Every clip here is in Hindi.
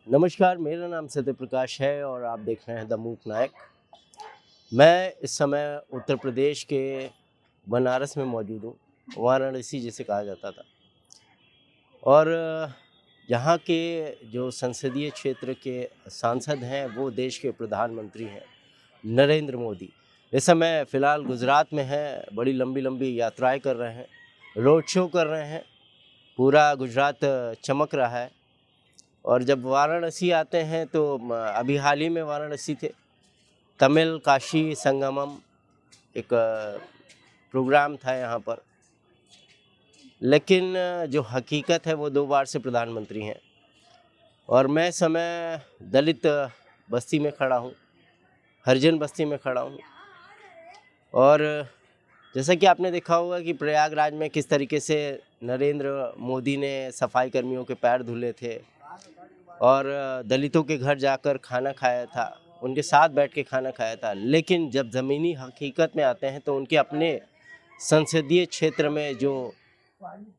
नमस्कार, मेरा नाम सत्य प्रकाश है और आप देख रहे हैं द मूक नायक। मैं इस समय उत्तर प्रदेश के बनारस में मौजूद हूँ, वाराणसी जिसे कहा जाता था। और यहाँ के जो संसदीय क्षेत्र के सांसद हैं वो देश के प्रधानमंत्री हैं नरेंद्र मोदी। इस समय फ़िलहाल गुजरात में हैं, बड़ी लंबी लंबी यात्राएं कर रहे हैं, रोड शो कर रहे हैं, पूरा गुजरात चमक रहा है। और जब वाराणसी आते हैं तो अभी हाल ही में वाराणसी थे, तमिल काशी संगमम एक प्रोग्राम था यहाँ पर। लेकिन जो हकीकत है वो 2 बार से प्रधानमंत्री हैं। और मैं समय दलित बस्ती में खड़ा हूँ, हरिजन बस्ती में खड़ा हूँ। और जैसा कि आपने देखा होगा कि प्रयागराज में किस तरीके से नरेंद्र मोदी ने सफाई कर्मियों के पैर धुले थे और दलितों के घर जाकर खाना खाया था, उनके साथ बैठ के खाना खाया था। लेकिन जब ज़मीनी हकीकत में आते हैं तो उनके अपने संसदीय क्षेत्र में जो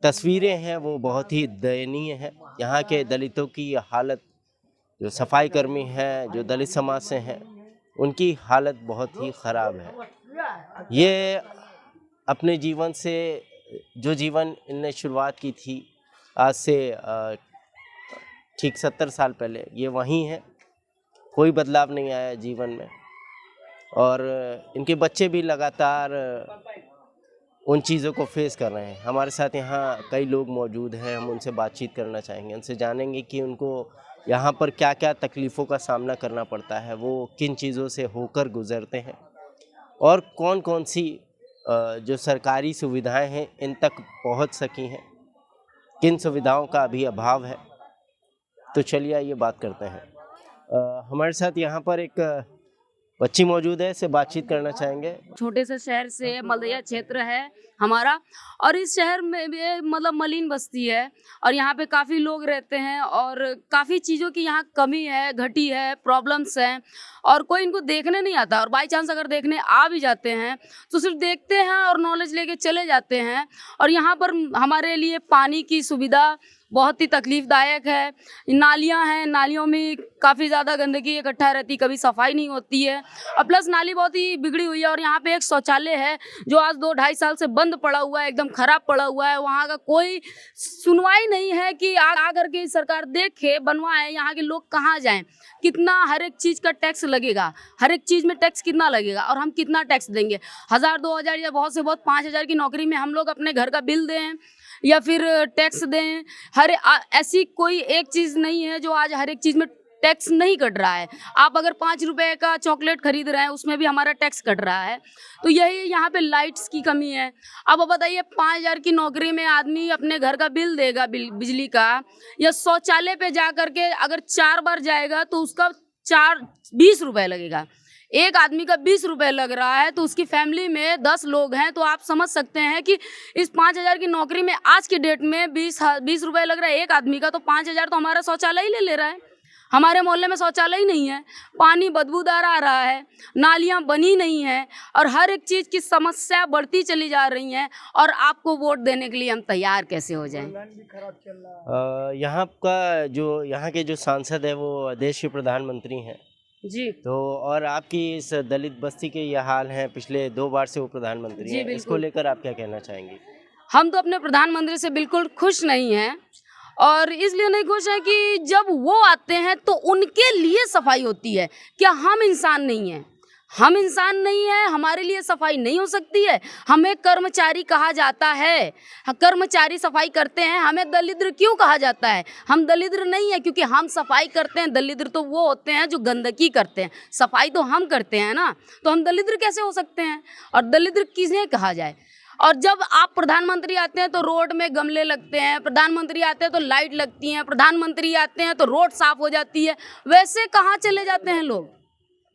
तस्वीरें हैं वो बहुत ही दयनीय हैं। यहाँ के दलितों की हालत, जो सफाई कर्मी हैं, जो दलित समाज से हैं, उनकी हालत बहुत ही ख़राब है। ये अपने जीवन से, जो जीवन इनने शुरुआत की थी आज से ठीक 70 साल पहले, ये वहीं है, कोई बदलाव नहीं आया जीवन में। और इनके बच्चे भी लगातार उन चीज़ों को फेस कर रहे हैं। हमारे साथ यहाँ कई लोग मौजूद हैं, हम उनसे बातचीत करना चाहेंगे, उनसे जानेंगे कि उनको यहाँ पर क्या क्या तकलीफ़ों का सामना करना पड़ता है, वो किन चीज़ों से होकर गुज़रते हैं और कौन कौन सी जो सरकारी सुविधाएं हैं इन तक पहुँच सकी हैं, किन सुविधाओं का अभी अभाव है। तो चलिए आइए बात करते हैं। हमारे साथ यहाँ पर एक बच्ची मौजूद है, इससे बातचीत करना चाहेंगे। छोटे से शहर से मलदया क्षेत्र है हमारा, और इस शहर में भी मतलब मलिन बस्ती है और यहाँ पे काफ़ी लोग रहते हैं और काफ़ी चीज़ों की यहाँ कमी है, घटी है, प्रॉब्लम्स हैं और कोई इनको देखने नहीं आता। और बाई चांस अगर देखने आ भी जाते हैं तो सिर्फ देखते हैं और नॉलेज लेके चले जाते हैं। और यहाँ पर हमारे लिए पानी की सुविधा बहुत ही तकलीफ़दायक है। नालियाँ हैं, नालियों में काफ़ी ज़्यादा गंदगी इकट्ठा रहती, कभी सफाई नहीं होती है और प्लस नाली बहुत ही बिगड़ी हुई है। और यहाँ पे एक शौचालय है जो आज 2-2.5 साल से बंद पड़ा हुआ है, एकदम ख़राब पड़ा हुआ है। वहाँ का कोई सुनवाई नहीं है कि आ करके सरकार देखे, बनवाए। यहाँ के लोग कहाँ जाएं? कितना हर एक चीज़ का टैक्स लगेगा, हर एक चीज़ में टैक्स कितना लगेगा और हम कितना टैक्स देंगे? 1000-2000 या बहुत से बहुत 5000 की नौकरी में हम लोग अपने घर का बिल दें या फिर टैक्स दें। ऐसी कोई एक चीज़ नहीं है जो आज हर एक चीज़ में टैक्स नहीं कट रहा है। आप अगर 5 रुपए का चॉकलेट खरीद रहे हैं उसमें भी हमारा टैक्स कट रहा है। तो यही यहाँ पे लाइट्स की कमी है। अब बताइए 5000 की नौकरी में आदमी अपने घर का बिल देगा, बिजली का, या शौचालय पे जा करके अगर 4 बार जाएगा तो उसका 20 रुपए लगेगा। एक आदमी का 20 रुपए लग रहा है तो उसकी फैमिली में 10 लोग हैं, तो आप समझ सकते हैं कि इस 5000 की नौकरी में आज की डेट में 20 रुपए लग रहा है एक आदमी का, तो 5000 तो हमारा शौचालय ही ले रहा है। हमारे मोहल्ले में शौचालय ही नहीं है, पानी बदबूदार आ रहा है, नालियाँ बनी नहीं हैं और हर एक चीज़ की समस्या बढ़ती चली जा रही हैं। और आपको वोट देने के लिए हम तैयार कैसे हो जाएं? यहाँ का जो यहाँ के जो सांसद है वो देश के प्रधानमंत्री हैं जी तो, और आपकी इस दलित बस्ती के ये हाल हैं, पिछले 2 बार से वो प्रधानमंत्री जी हैं, इसको बिल्कुल। लेकर आप क्या कहना चाहेंगी? हम तो अपने प्रधानमंत्री से बिल्कुल खुश नहीं हैं और इसलिए नहीं खुश हैं कि जब वो आते हैं तो उनके लिए सफाई होती है। क्या हम इंसान नहीं हैं? हम इंसान नहीं हैं, हमारे लिए सफाई नहीं हो सकती है? हमें कर्मचारी कहा जाता है, कर्मचारी सफाई करते हैं, हमें दलिद्र क्यों कहा जाता है? हम दलिद्र नहीं है क्योंकि हम सफाई करते हैं। दलिद्र तो वो होते हैं जो गंदगी करते हैं, सफाई तो हम करते हैं ना, तो हम दलिद्र कैसे हो सकते हैं? और दलिद्र किसे कहा जाए? और जब आप प्रधानमंत्री आते हैं तो रोड में गमले लगते हैं, प्रधानमंत्री आते हैं तो लाइट लगती हैं, प्रधानमंत्री आते हैं तो रोड साफ हो जाती है। वैसे कहाँ चले जाते हैं लोग?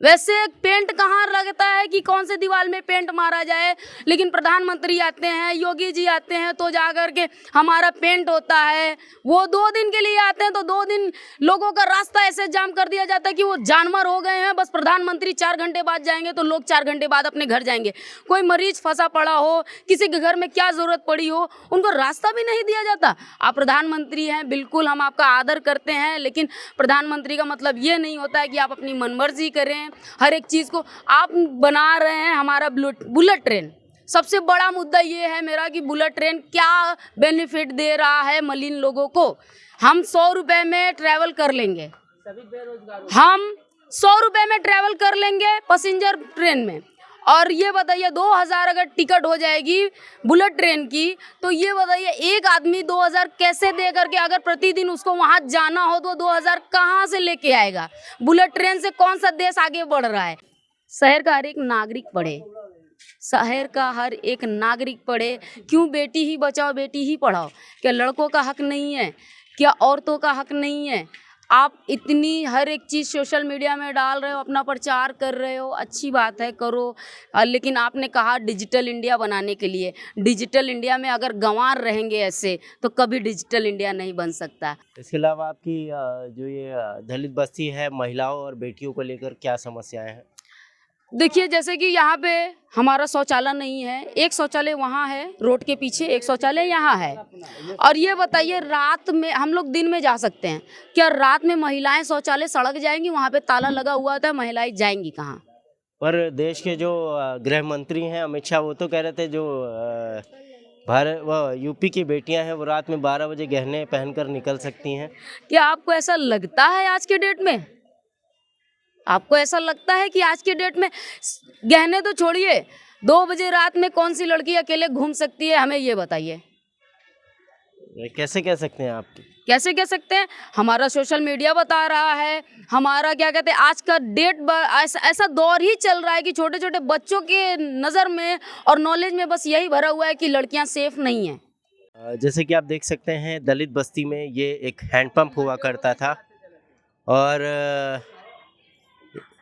वैसे पेंट कहाँ लगता है कि कौन से दीवार में पेंट मारा जाए, लेकिन प्रधानमंत्री आते हैं, योगी जी आते हैं तो जाकर के हमारा पेंट होता है। वो 2 दिन के लिए आते हैं तो 2 दिन लोगों का रास्ता ऐसे जाम कर दिया जाता है कि वो जानवर हो गए हैं। बस प्रधानमंत्री 4 घंटे बाद जाएंगे तो लोग 4 घंटे बाद अपने घर जाएंगे। कोई मरीज फंसा पड़ा हो, किसी के घर में क्या जरूरत पड़ी हो, उनको रास्ता भी नहीं दिया जाता। आप प्रधानमंत्री हैं, बिल्कुल हम आपका आदर करते हैं, लेकिन प्रधानमंत्री का मतलब ये नहीं होता है कि आप अपनी मनमर्जी करें। हर एक चीज़ को आप बना रहे हैं। हमारा बुलेट ट्रेन, सबसे बड़ा मुद्दा ये है मेरा कि बुलेट ट्रेन क्या बेनिफिट दे रहा है मलिन लोगों को। हम 100 रुपये में ट्रैवल कर लेंगे, हम 100 रुपये में ट्रैवल कर लेंगे पैसेंजर ट्रेन में, और ये बताइए 2000 अगर टिकट हो जाएगी बुलेट ट्रेन की, तो ये बताइए एक आदमी 2000 कैसे दे करके, अगर प्रतिदिन उसको वहाँ जाना हो तो 2000 कहाँ से लेके आएगा। बुलेट ट्रेन से कौन सा देश आगे बढ़ रहा है। शहर का हर एक नागरिक पढ़े, शहर का हर एक नागरिक पढ़े। क्यों बेटी ही बचाओ बेटी ही पढ़ाओ? क्या लड़कों का हक नहीं है? क्या औरतों का हक नहीं है? आप इतनी हर एक चीज़ सोशल मीडिया में डाल रहे हो, अपना प्रचार कर रहे हो, अच्छी बात है, करो। लेकिन आपने कहा डिजिटल इंडिया बनाने के लिए, डिजिटल इंडिया में अगर गंवार रहेंगे ऐसे तो कभी डिजिटल इंडिया नहीं बन सकता। इसके अलावा आपकी जो ये दलित बस्ती है, महिलाओं और बेटियों को लेकर क्या समस्याएं हैं? देखिए, जैसे कि यहाँ पे हमारा शौचालय नहीं है, एक शौचालय वहाँ है रोड के पीछे, एक शौचालय यहाँ है। और ये बताइए रात में हम लोग दिन में जा सकते हैं, क्या रात में महिलाएं शौचालय सड़क जाएंगी? वहाँ पे ताला लगा हुआ था, महिलाएं जाएंगी कहाँ? पर देश के जो गृह मंत्री हैं अमित शाह, वो तो कह रहे थे जो भारत वो यूपी की बेटियां हैं वो रात में 12 बजे गहने पहनकर निकल सकती हैं। क्या आपको ऐसा लगता है आज के डेट में? आपको ऐसा लगता है कि आज के डेट में गहने तो छोड़िए, 2 बजे रात में कौन सी लड़की अकेले घूम सकती है? हमें ये बताइए। कैसे कह सकते हैं आप? कैसे कह सकते हैं? हमारा सोशल मीडिया बता रहा है, हमारा क्या कहते हैं आज का डेट ऐसा दौर ही चल रहा है कि छोटे छोटे बच्चों के नज़र में और नॉलेज में बस यही भरा हुआ है कि लड़कियां सेफ नहीं हैं। जैसे कि आप देख सकते हैं दलित बस्ती में ये एक हैंडपंप हुआ करता था और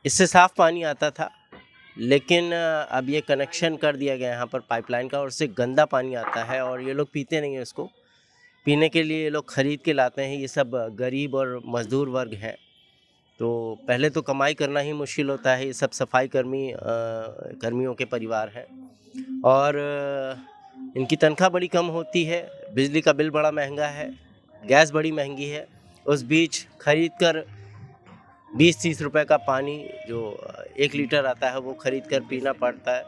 इससे साफ पानी आता था, लेकिन अब ये कनेक्शन कर दिया गया यहाँ पर पाइपलाइन का और उससे गंदा पानी आता है और ये लोग पीते नहीं हैं उसको। पीने के लिए ये लोग ख़रीद के लाते हैं। ये सब गरीब और मज़दूर वर्ग हैं, तो पहले तो कमाई करना ही मुश्किल होता है। ये सब सफाई कर्मियों के परिवार हैं और इनकी तनख्वाह बड़ी कम होती है, बिजली का बिल बड़ा महंगा है, गैस बड़ी महंगी है। उस बीच खरीद कर 20-30 रुपए का पानी जो 1 लीटर आता है वो ख़रीद कर पीना पड़ता है।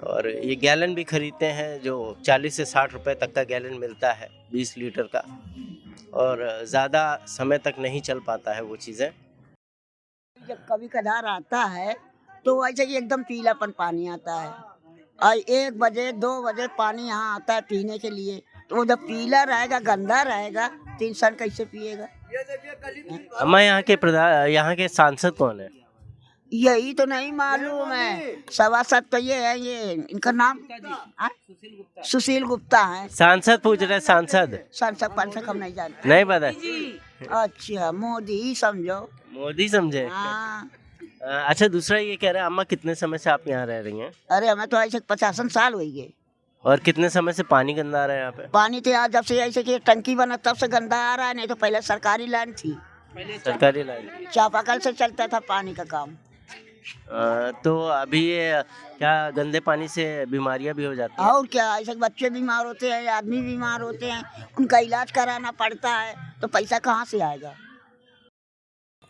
और ये गैलन भी ख़रीदते हैं जो 40 से 60 रुपए तक का गैलन मिलता है 20 लीटर का, और ज़्यादा समय तक नहीं चल पाता है वो चीज़ें। जब कभी कदार आता है तो ऐसे ही एकदम पीलापन पानी आता है, और 1 बजे 2 बजे पानी यहाँ आता है पीने के लिए, तो जब पीला रहेगा गंदा रहेगा तो इंसान कैसे पिएगा? अम्मा, यहाँ के सांसद कौन है? यही तो नहीं मालूम है। सभासद तो ये है, ये इनका नाम सुशील गुप्ता है। सांसद पूछ रहे? सांसद सांसद हम नहीं जानते। नहीं पता? अच्छा, मोदी ही समझो। मोदी समझे? हाँ। अच्छा, दूसरा ये कह रहे हैं अम्मा कितने समय से आप यहाँ रह रही हैं? अरे हमें तो ऐसे 50 साल हो गए। और कितने समय से पानी गंदा आ रहा है यहाँ पे? पानी तो यहाँ जब से ऐसे कि टंकी बना तब से गंदा आ रहा है, नहीं तो पहले सरकारी लाइन थी। सरकारी लाइन? चापाकल से चलता था पानी का काम। तो अभी ये क्या गंदे पानी से बीमारियां भी हो जाती हैं? और क्या, ऐसे बच्चे बीमार होते हैं, आदमी बीमार होते हैं, उनका इलाज कराना पड़ता है, तो पैसा कहाँ से आएगा?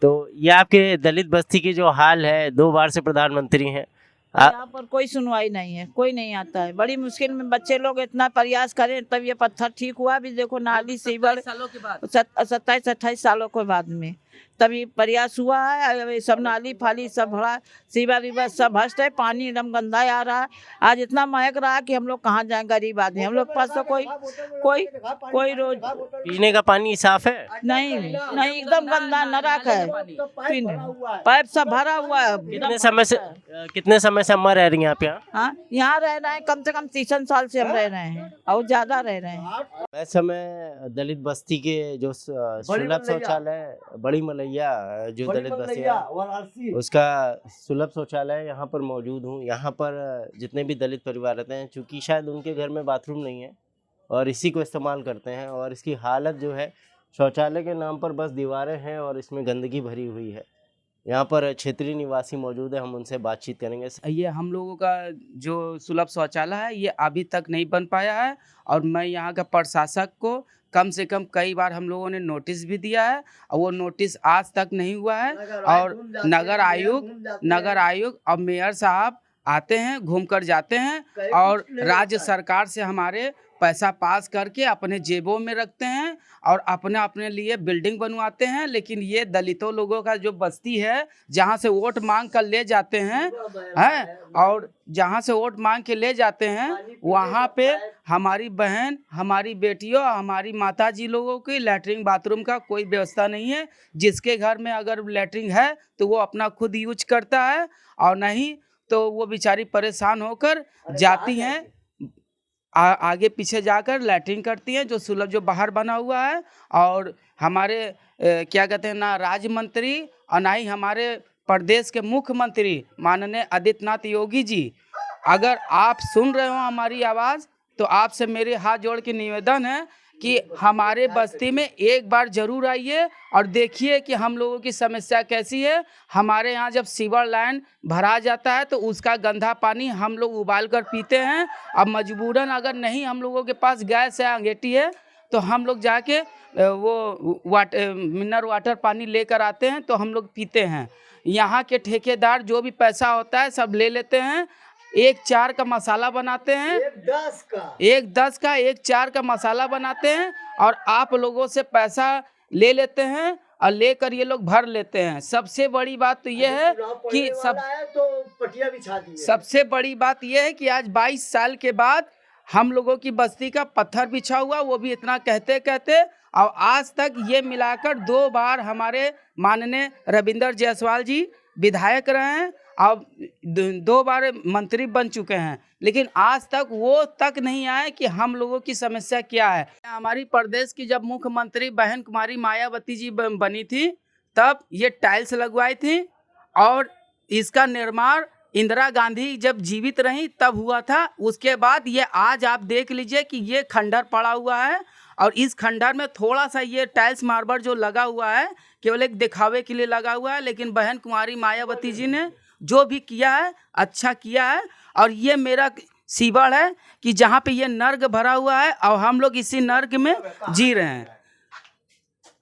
तो ये आपके दलित बस्ती की जो हाल है, 2 बार से प्रधानमंत्री हैं। यहाँ पर कोई सुनवाई नहीं है, कोई नहीं आता है। बड़ी मुश्किल में बच्चे लोग इतना प्रयास करें तब ये पत्थर ठीक हुआ। भी देखो नाली सीवर 27-28 सालों के बाद में तभी प्रयास हुआ है। सब नाली फाली सब भरा, सीवर वीवर सब भस्ट है, पानी एकदम गंदा आ रहा है। आज इतना महक रहा है कि हम लोग कहाँ जाएं, गरीब आदमी। हम लोग के पास तो कोई रोज पीने का पानी साफ है? नहीं, एकदम गंदा नरक है पीने। पाइप सब भरा हुआ है। कितने समय से अम्मा रह रही हैं आप यहाँ? हाँ, यहाँ रह रहे हैं कम से कम 30 साल से हम रह रहे हैं और ज्यादा रह रहे हैं। वैसे मैं दलित बस्ती के जो सुलभ शौचालय बड़ी मलैया जो दलित बस्ती है उसका सुलभ शौचालय यहाँ पर मौजूद हूँ। यहाँ पर जितने भी दलित परिवार रहते हैं, चूँकि शायद उनके घर में बाथरूम नहीं है और इसी को इस्तेमाल करते हैं, और इसकी हालत जो है, शौचालय के नाम पर बस दीवारें हैं और इसमें गंदगी भरी हुई है। यहाँ पर क्षेत्रीय निवासी मौजूद है, हम उनसे बातचीत करेंगे। ये हम लोगों का जो सुलभ शौचालय है ये अभी तक नहीं बन पाया है, और मैं यहाँ का प्रशासक को कम से कम कई बार हम लोगों ने नोटिस भी दिया है और वो नोटिस आज तक नहीं हुआ है। और नगर आयुक्त और मेयर साहब आते हैं, घूम कर जाते हैं और राज्य सरकार से हमारे पैसा पास करके अपने जेबों में रखते हैं और अपने लिए बिल्डिंग बनवाते हैं। लेकिन ये दलितों लोगों का जो बस्ती है, जहाँ से वोट मांग कर ले जाते हैं और जहाँ से वोट मांग के ले जाते हैं, वहाँ पे हमारी बहन, हमारी बेटियों, हमारी माताजी लोगों की लैट्रिन बाथरूम का कोई व्यवस्था नहीं है। जिसके घर में अगर लैट्रिन है तो वो अपना खुद यूज करता है, और नहीं तो वो बेचारी परेशान होकर जाती हैं, आगे पीछे जाकर लैट्रिन करती हैं, जो सुलभ जो बाहर बना हुआ है। और हमारे क्या कहते हैं, ना राज्य मंत्री और ना ही हमारे प्रदेश के मुख्यमंत्री माननीय आदित्यनाथ योगी जी, अगर आप सुन रहे हो हमारी आवाज़, तो आपसे मेरे हाथ जोड़ के निवेदन है कि हमारे बस्ती में एक बार जरूर आइए और देखिए कि हम लोगों की समस्या कैसी है। हमारे यहाँ जब सीवर लाइन भरा जाता है तो उसका गंदा पानी हम लोग उबाल कर पीते हैं। अब मजबूरन अगर नहीं हम लोगों के पास गैस है, अंगेठी है, तो हम लोग जाके वो मिनरल वाटर पानी लेकर आते हैं तो हम लोग पीते हैं। यहाँ के ठेकेदार जो भी पैसा होता है सब ले लेते हैं। एक 4 का मसाला बनाते हैं, एक 10 का 4 का मसाला बनाते हैं और आप लोगों से पैसा ले लेते हैं और लेकर ये लोग भर लेते हैं। सबसे बड़ी बात तो ये है कि सबसे बड़ी बात ये है कि आज 22 साल के बाद हम लोगों की बस्ती का पत्थर बिछा हुआ, वो भी इतना कहते और आज तक ये मिलाकर 2 बार हमारे माननीय रविंदर जायसवाल जी विधायक रहे हैं और 2 बार मंत्री बन चुके हैं, लेकिन आज तक वो तक नहीं आए कि हम लोगों की समस्या क्या है। हमारी प्रदेश की जब मुख्यमंत्री बहन कुमारी मायावती जी बनी थी, तब ये टाइल्स लगवाई थी और इसका निर्माण इंदिरा गांधी जब जीवित रही तब हुआ था। उसके बाद ये आज आप देख लीजिए कि ये खंडर पड़ा हुआ है और इस खंडर में थोड़ा सा ये टाइल्स मार्बल जो लगा हुआ है केवल एक दिखावे के लिए लगा हुआ है, लेकिन बहन कुमारी मायावती जी ने जो भी किया है अच्छा किया है। और ये मेरा सीवर है कि जहाँ पे ये नर्क भरा हुआ है और हम लोग इसी नर्क में जी रहे हैं।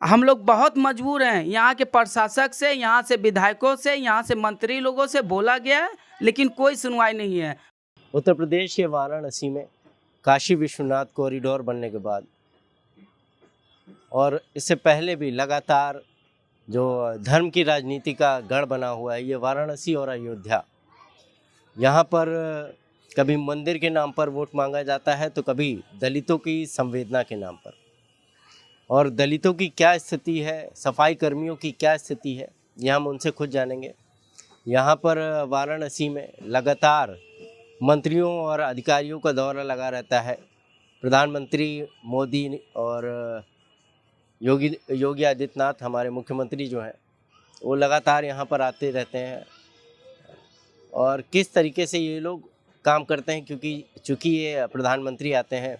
हम लोग बहुत मजबूर हैं। यहाँ के प्रशासक से, यहाँ से विधायकों से, यहाँ से मंत्री लोगों से बोला गया है, लेकिन कोई सुनवाई नहीं है। उत्तर प्रदेश के वाराणसी में काशी विश्वनाथ कॉरिडोर बनने के बाद और इससे पहले भी लगातार जो धर्म की राजनीति का गढ़ बना हुआ है, ये वाराणसी और अयोध्या। यहाँ पर कभी मंदिर के नाम पर वोट मांगा जाता है तो कभी दलितों की संवेदना के नाम पर। और दलितों की क्या स्थिति है, सफाई कर्मियों की क्या स्थिति है, ये हम उनसे खुद जानेंगे। यहाँ पर वाराणसी में लगातार मंत्रियों और अधिकारियों का दौरा लगा रहता है। प्रधानमंत्री मोदी और योगी आदित्यनाथ हमारे मुख्यमंत्री जो हैं, वो लगातार यहाँ पर आते रहते हैं। और किस तरीके से ये लोग काम करते हैं, क्योंकि चूँकि ये प्रधानमंत्री आते हैं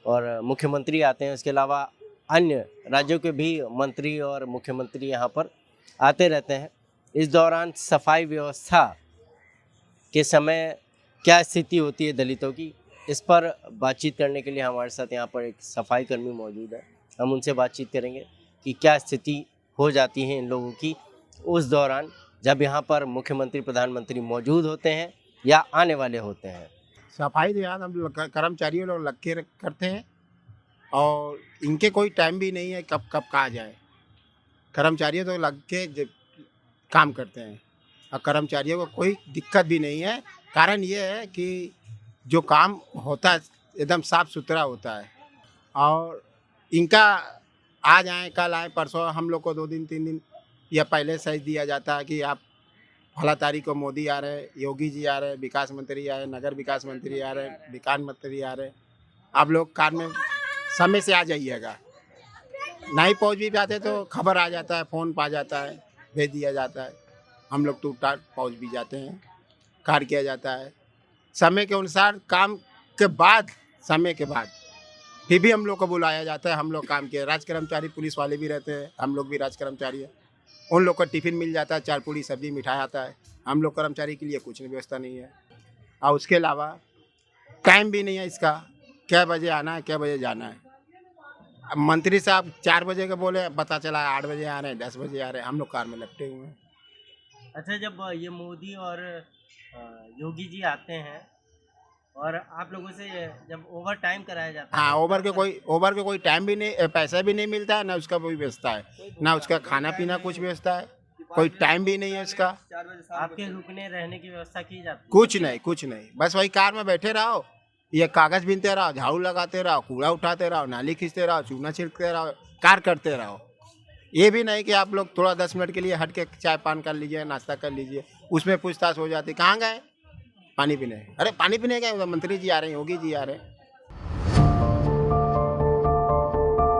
और मुख्यमंत्री आते हैं, इसके अलावा अन्य राज्यों के भी मंत्री और मुख्यमंत्री यहाँ पर आते रहते हैं। इस दौरान सफाई व्यवस्था के समय क्या स्थिति होती है दलितों की, इस पर बातचीत करने के लिए हमारे साथ यहाँ पर एक सफाई कर्मी मौजूद है। हम उनसे बातचीत करेंगे कि क्या स्थिति हो जाती है इन लोगों की उस दौरान जब यहाँ पर मुख्यमंत्री प्रधानमंत्री मौजूद होते हैं या आने वाले होते हैं। सफाई तो यहाँ हम कर्मचारियों लोग लग के करते हैं और इनके कोई टाइम भी नहीं है कब कहा जाए। कर्मचारियों तो लग के काम करते हैं और कर्मचारियों को कोई दिक्कत भी नहीं है। कारण ये है कि जो काम होता है एकदम साफ़ सुथरा होता है और इनका आज आए कल आए परसों हम लोग को 2 दिन 3 दिन या पहले सही दिया जाता है कि आप फला तारीख को मोदी आ रहे हैं, योगी जी आ रहे हैं, विकास मंत्री आ रहे हैं, नगर विकास मंत्री आ रहे हैं, विकास मंत्री आ रहे हैं, आप लोग कार में समय से आ जाइएगा। नहीं पहुंच भी जाते तो खबर आ जाता है, फ़ोन पा जाता है, भेज दिया जाता है। हम लोग टूट टाट पहुंच भी जाते हैं, कार्य किया जाता है समय के अनुसार, काम के बाद, समय के बाद फिर भी हम लोग को बुलाया जाता है। हम लोग काम किए, राज कर्मचारी पुलिस वाले भी रहते हैं, हम लोग भी राज कर्मचारी हैं। उन लोग को टिफ़िन मिल जाता है, 4 पूड़ी सब्जी मिठाई आता है। हम लोग कर्मचारी के लिए कुछ व्यवस्था नहीं है। और उसके अलावा टाइम भी नहीं है इसका, क्या बजे आना है, क्या बजे जाना है। अब मंत्री साहब 4 बजे के बोले, पता चला 8 बजे आ रहे हैं, 10 बजे आ रहे हैं, हम लोग कार में लपटे हुए हैं। अच्छा, जब ये मोदी और योगी जी आते हैं और आप लोगों से जब ओवर टाइम कराया जाता है, हाँ, ओवर के कोई टाइम भी नहीं, पैसा भी नहीं मिलता है, ना उसका कोई व्यवस्था है, ना उसका खाना पीना कुछ व्यवस्था है, कोई टाइम भी नहीं है उसका। आपके रुकने रहने की व्यवस्था की जाती है? कुछ नहीं, बस वही कार में बैठे रहो, ये कागज बीनते रहो, झाड़ू लगाते रहो, कूड़ा उठाते रहो, नाली खींचते रहो, चूना छिड़कते रहो, कार करते रहो। ये भी नहीं कि आप लोग थोड़ा 10 मिनट के लिए हट के चाय पान कर लीजिए, नाश्ता कर लीजिए, उसमें पूछताछ हो जाती, कहाँ गए, पानी पीने। अरे पानी पीने गए, मंत्री जी आ रहे हैं, योगी जी आ रहे हैं।